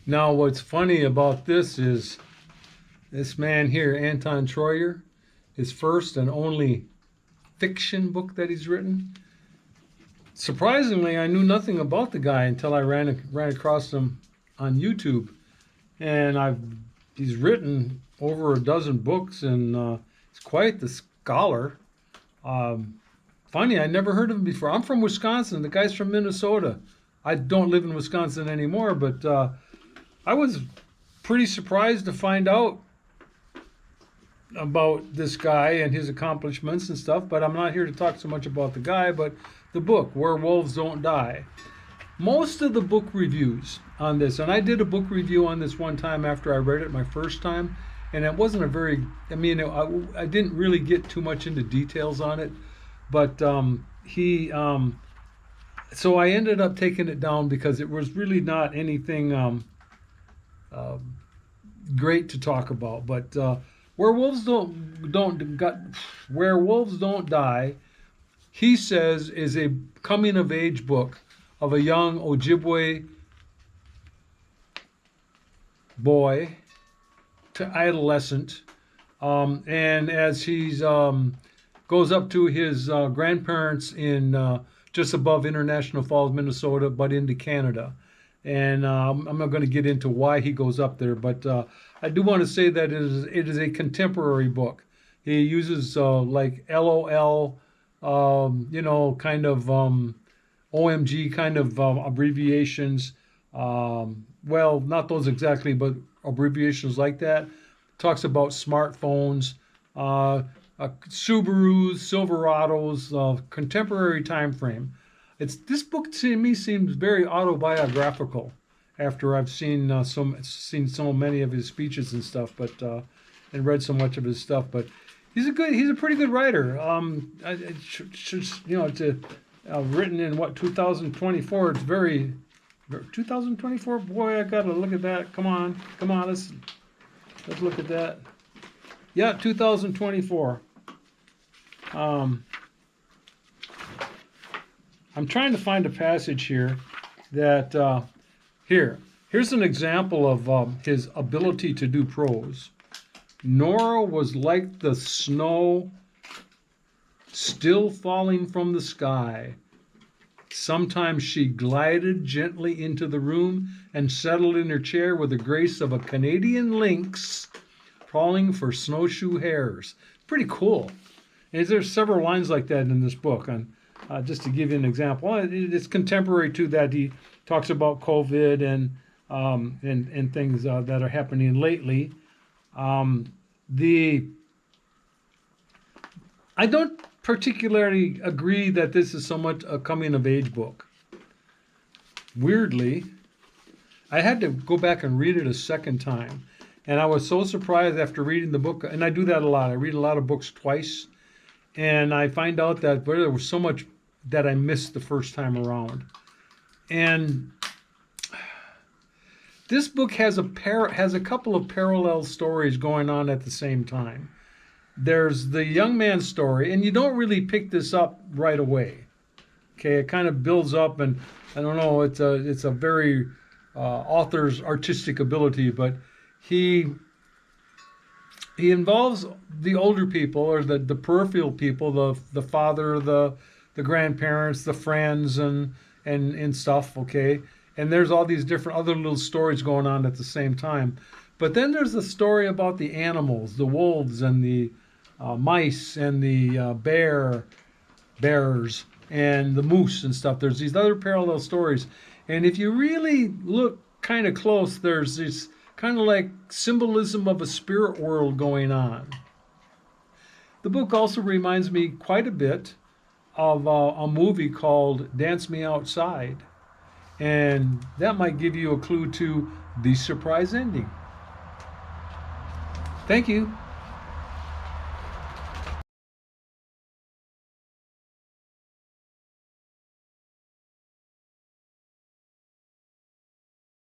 Now, what's funny about this is this man here, Anton Treuer, his first and only fiction book that he's written. Surprisingly, I knew nothing about the guy until I ran across him on YouTube, and he's written over a dozen books, and he's quite the scholar. Um, Funny, I never heard of him before. I'm from Wisconsin. The guy's from Minnesota. I don't live in Wisconsin anymore, but I was pretty surprised to find out about this guy and his accomplishments and stuff. But I'm not here to talk so much about the guy, but the book, Where Wolves Don't Die. Most of the book reviews on this, and I did a book review on this one time after I read it my first time, and it wasn't a very, I didn't really get too much into details on it, but so I ended up taking it down because it was really not anything uh, great to talk about. But where wolves don't got, where wolves don't die, he says, is a coming of age book of a young Ojibwe boy to adolescent, and as he's goes up to his grandparents in just above International Falls, Minnesota, but into Canada. And I'm not going to get into why he goes up there, but I do want to say that it is a contemporary book. He uses like LOL, kind of OMG kind of abbreviations. Well, not those exactly, but abbreviations like that. Talks about smartphones, Subarus, Silverados, contemporary time frame. This book to me seems very autobiographical after I've seen so many of his speeches and stuff, but and read so much of his stuff. But he's a pretty good writer. To written in 2024. It's very 2024. Boy, I gotta look at that. Come on, let's look at that. Yeah, 2024. I'm trying to find a passage here that here's an example of his ability to do prose. Nora was like the snow still falling from the sky. Sometimes she glided gently into the room and settled in her chair with the grace of a Canadian lynx crawling for snowshoe hares. Pretty cool. And there's several lines like that in this book. And just to give you an example, it's contemporary to that. He talks about COVID and things that are happening lately. I don't particularly agree that this is so much a coming of age book. Weirdly, I had to go back and read it a second time. And I was so surprised after reading the book, and I do that a lot. I read a lot of books twice, and I find out that there was so much that I missed the first time around. And this book has a couple of parallel stories going on at the same time. There's the young man's story, and you don't really pick this up right away. Okay, it kind of builds up, and I don't know, it's a very author's artistic ability, but he involves the older people or the peripheral people, the father, the grandparents, the friends, and stuff. Okay, and there's all these different other little stories going on at the same time. But then there's the story about the animals, the wolves and the mice and the bears and the moose and stuff. There's these other parallel stories, and if you really look kind of close, there's this kind of like symbolism of a spirit world going on. The book also reminds me quite a bit of a movie called Dance Me Outside, and that might give you a clue to the surprise ending. Thank you.